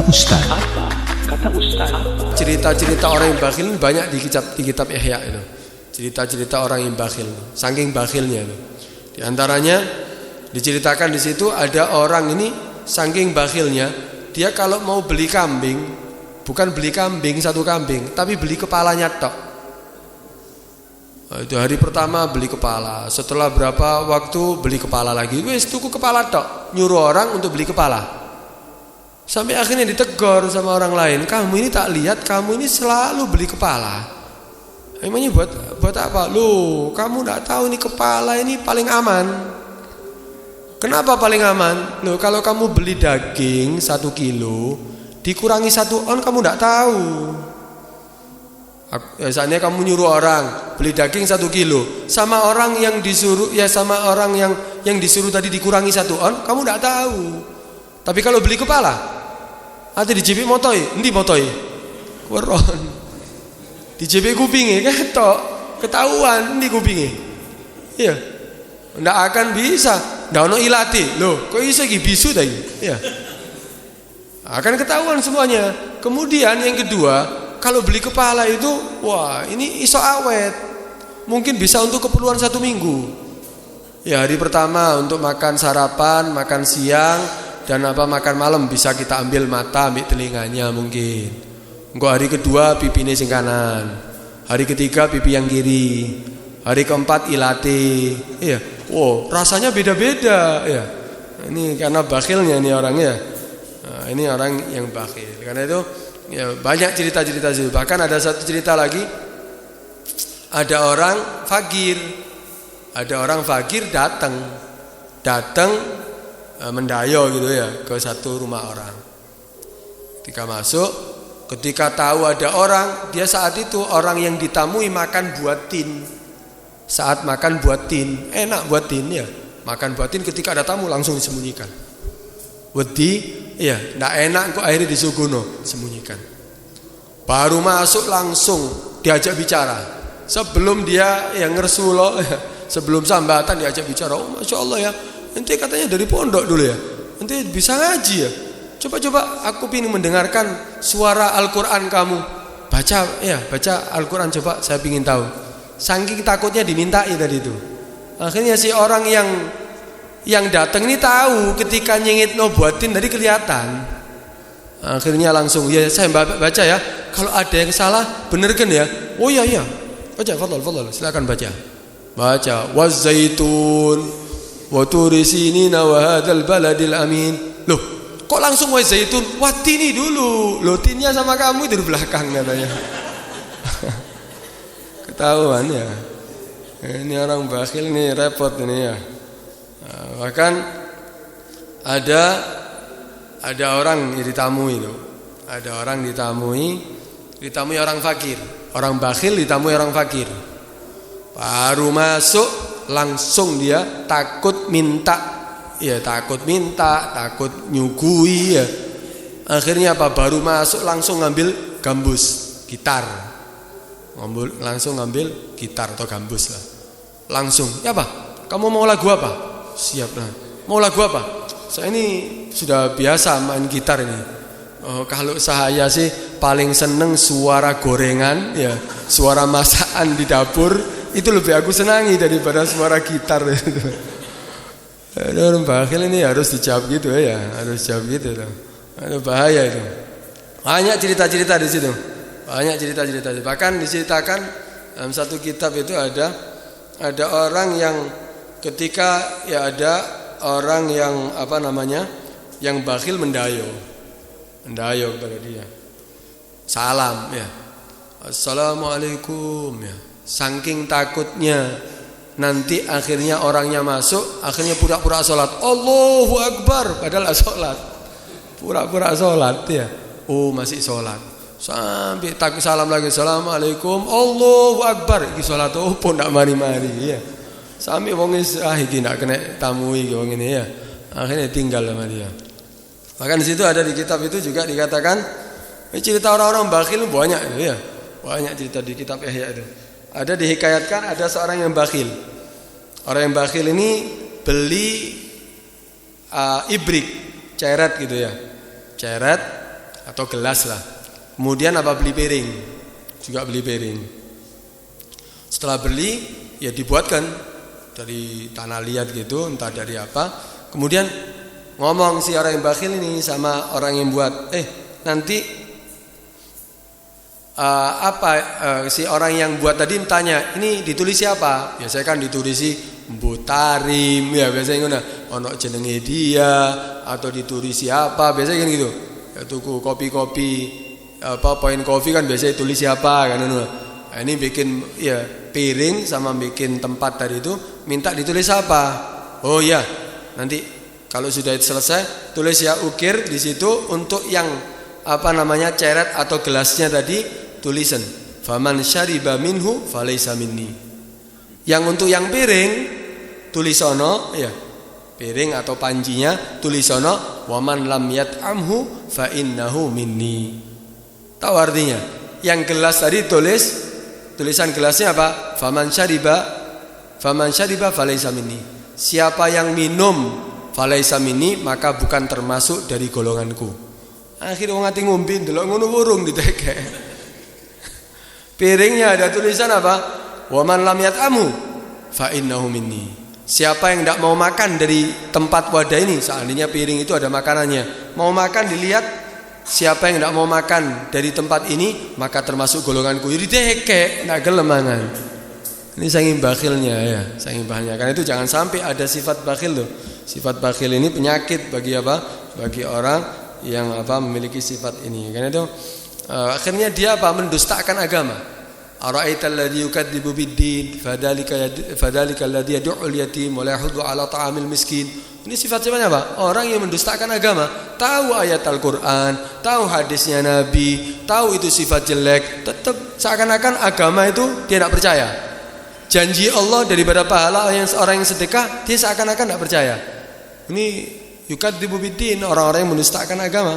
Ustaz. Cerita-cerita orang yang bakhil banyak di kitab Ihya itu. Cerita-cerita orang yang bakhil, saking bakhilnya itu. Di antaranya diceritakan di situ ada orang ini saking bakhilnya, dia kalau mau beli kambing, bukan beli kambing satu kambing, tapi beli kepalanya tok. Itu hari pertama beli kepala, setelah berapa waktu beli kepala lagi, wes tuku kepala tok, nyuruh orang untuk beli kepala. Sampai akhirnya ditegur sama orang lain, kamu ini tak lihat kamu ini selalu beli kepala. Emangnya buat apa? Loh, kamu tidak tahu ini kepala ini paling aman. Kenapa paling aman? Loh, kalau kamu beli daging 1 kilo dikurangi 1 on kamu tidak tahu. Misalnya kamu nyuruh orang beli daging 1 kilo, sama orang yang disuruh sama orang yang disuruh tadi dikurangi 1 on, kamu tidak tahu. Tapi kalau beli kepala, ada di JP motoi, endi motoi? Weron. Di JP kupinge ketok, ketahuan endi kupinge. Iya. Ndak akan bisa. Ndak ono ilate. Loh, kok iso iki bisu ta iki? Iya. Akan ketahuan semuanya. Kemudian yang kedua, kalau beli kepala itu, wah ini iso awet. Mungkin bisa untuk keperluan 1 minggu. Ya hari pertama untuk makan sarapan, makan siang, dan makan malam bisa kita ambil mata, ambil telinganya mungkin. Engko hari kedua pipine sing kanan. Hari ketiga pipi yang kiri. Hari keempat ilate. Iya. Wow, rasanya beda-beda ya. Ini karena bakhilnya ini orangnya. Nah, ini orang yang bakhil. Karena itu ya, banyak cerita-cerita itu. Bahkan ada satu cerita lagi, ada orang fakir datang mendayo gitu ya ke satu rumah orang. Ketika masuk, ketika tahu ada orang, dia saat itu orang yang ditamui makan buah tin. Saat makan buah tin, enak buah tin ya. Makan buah tin ketika ada tamu langsung disembunyikan. Wedi, iya, ndak enak kok akhirnya disuguno, sembunyikan. Baru masuk langsung diajak bicara. Sebelum dia yang ngersulo, sebelum sambatan diajak bicara. Oh, Masya Allah ya, ente katanya dari pondok dulu ya, ente bisa ngaji ya. Coba aku ingin mendengarkan suara Al-Quran kamu. Baca Al-Quran coba, saya ingin tahu. Saking takutnya dimintai tadi itu. Akhirnya si orang yang datang ini tahu ketika nyengit buatin tadi kelihatan. Akhirnya langsung ya saya baca ya. Kalau ada yang salah benerkan ya. Oh iya. Baca, fadhal, silakan baca. Baca wazaitun wa turi sinina wa hadzal baladil amin. Loh, kok langsung wazaitun? Watini dulu. Loh, tinnya sama kamu di belakang katanya. Ketahuan ya. Ini orang bakhil nih repot ini ya. Bahkan ada orang yang ditamui itu. Ada orang ditamui orang fakir. Orang bakhil ditamui orang fakir. Baru masuk langsung dia takut minta, takut nyugui ya. Akhirnya apa? Baru masuk langsung ngambil gambus, gitar. Langsung ngambil gitar atau gambus lah. Langsung, ya Pak, kamu mau lagu apa? Siap lah. Mau lagu apa? Saya ini sudah biasa main gitar ini. Kalau saya sih paling seneng suara gorengan, ya, suara masakan di dapur itu lebih aku senangi daripada suara gitar. Orang bakhil ini harus dijawab gitu ya, harus jawab gitu. Itu bahaya itu. Banyak cerita-cerita di situ. Banyak cerita-cerita. Bahkan diceritakan dalam satu kitab itu ada orang yang ketika ya ada orang yang yang bakhil mendayo kepada dia. Salam ya. Assalamualaikum ya. Saking takutnya nanti akhirnya orangnya masuk, akhirnya pura-pura sholat. Allahu Akbar padahal sholat. Pura-pura sholat ya. Oh, masih sholat. Sampai takut salam lagi. Assalamualaikum. Allahu Akbar. Iki sholat opo ndak mari-mari ya. Sampai wong iki ndak kena tamu iki wong ini ya. Akhirnya tinggal sama dia. Bahkan di situ ada di kitab itu juga dikatakan cerita orang-orang bakhil banyak itu ya. Banyak cerita di kitab Ihya itu. Ada dihikayatkan ada seorang yang bakhil. Orang yang bakhil ini beli ibrik, ceret gitu ya. Ceret atau gelas lah. Kemudian apa, beli piring, juga beli piring. Setelah beli ya dibuatkan dari tanah liat gitu, entah dari apa. Kemudian ngomong si orang yang bakhil ini sama orang yang buat, nanti si orang yang buat tadi tanya, ini ditulis siapa? Biasanya kan ditulisi Mbu Tarim, ya biasanya ngono, ono jenenge dia, atau ditulis siapa, biasanya kan gitu. Ya tuku kopi-kopi, poin kopi kan biasanya tulis siapa kan ngono. Nah, ini bikin ya piring sama bikin tempat tadi itu minta ditulis apa? Oh ya, nanti kalau sudah selesai tulis ya ukir di situ untuk yang ceret atau gelasnya tadi tulisan faman syariba minhu falaysa minni. Yang untuk yang piring tulisono ya, piring atau pancinya tulisono waman lam yat'amhu fa innahu minni. Tahu artinya? Yang gelas tadi tulisan gelasnya apa? Faman syariba falaysa minni. Siapa yang minum falaysa minni, maka bukan termasuk dari golonganku. Akhirnya wong ati ngombe ndelok ngono wurung ditekek. Piringnya ada tulisan apa? Waman lam yat'amu fa innahu minni. Siapa yang tidak mau makan dari tempat wadah ini, seandainya piring itu ada makanannya, mau makan dilihat, siapa yang tidak mau makan dari tempat ini, maka termasuk golonganku. Jadi ditekek, tidak gelem mangan. Ini saking bakhilnya ya, saking bakhilnya. Karena itu jangan sampai ada sifat bakhil loh. Sifat bakhil ini penyakit bagi apa? Bagi orang yang memiliki sifat ini. Karena itu akhirnya dia mendustakan agama. Ara'aital ladzi yukadzibu bid-din fadzalika alladzi yad'ul yatim wa la yahuddu 'ala ta'amil miskin. Ini sifat-sifatnya apa? Orang yang mendustakan agama, tahu ayat Al-Qur'an, tahu hadisnya Nabi, tahu itu sifat jelek, tetap seakan-akan agama itu dia tidak percaya. Janji Allah daripada pahala yang orang yang sedekah, dia seakan-akan tidak percaya. Ini yukadzibu bid-din, orang-orang yang mendustakan agama.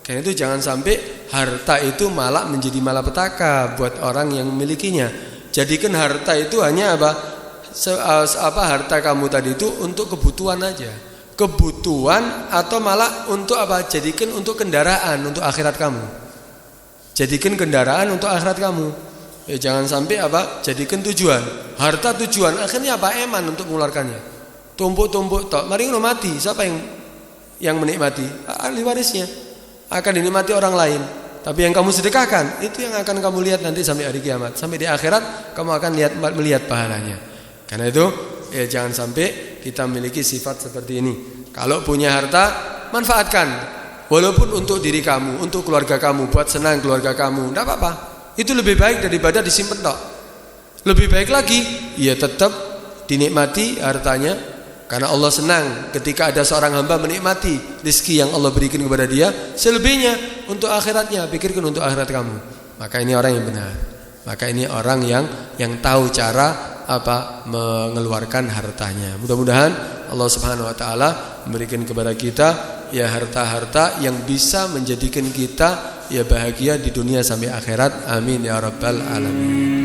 Karena itu jangan sampai harta itu malah menjadi malapetaka buat orang yang memilikinya. Jadikan harta itu hanya harta kamu tadi itu untuk kebutuhan aja. Kebutuhan atau malah untuk jadikan untuk kendaraan untuk akhirat kamu. Jadikan kendaraan untuk akhirat kamu. Jangan sampai jadikan tujuan. Harta tujuan, akhirnya eman untuk mengeluarkannya. Tumpuk-tumpuk tok, mari ngono mati. Siapa yang menikmati? Ahli warisnya. Akan dinikmati orang lain. Tapi yang kamu sedekahkan, itu yang akan kamu lihat nanti sampai hari kiamat. Sampai di akhirat kamu akan melihat pahalanya. Karena itu jangan sampai kita memiliki sifat seperti ini. Kalau punya harta, manfaatkan. Walaupun untuk diri kamu, untuk keluarga kamu, buat senang keluarga kamu, tidak apa-apa. Itu lebih baik daripada disimpan tok. Lebih baik lagi, ya tetap dinikmati hartanya. Karena Allah senang ketika ada seorang hamba menikmati rezeki yang Allah berikan kepada dia. Selebihnya untuk akhiratnya, pikirkan untuk akhirat kamu. Maka ini orang yang benar. Maka ini orang yang tahu cara mengeluarkan hartanya. Mudah-mudahan Allah Subhanahu wa taala memberikan kepada kita ya harta-harta yang bisa menjadikan kita ya bahagia di dunia sampai akhirat. Amin ya rabbal alamin.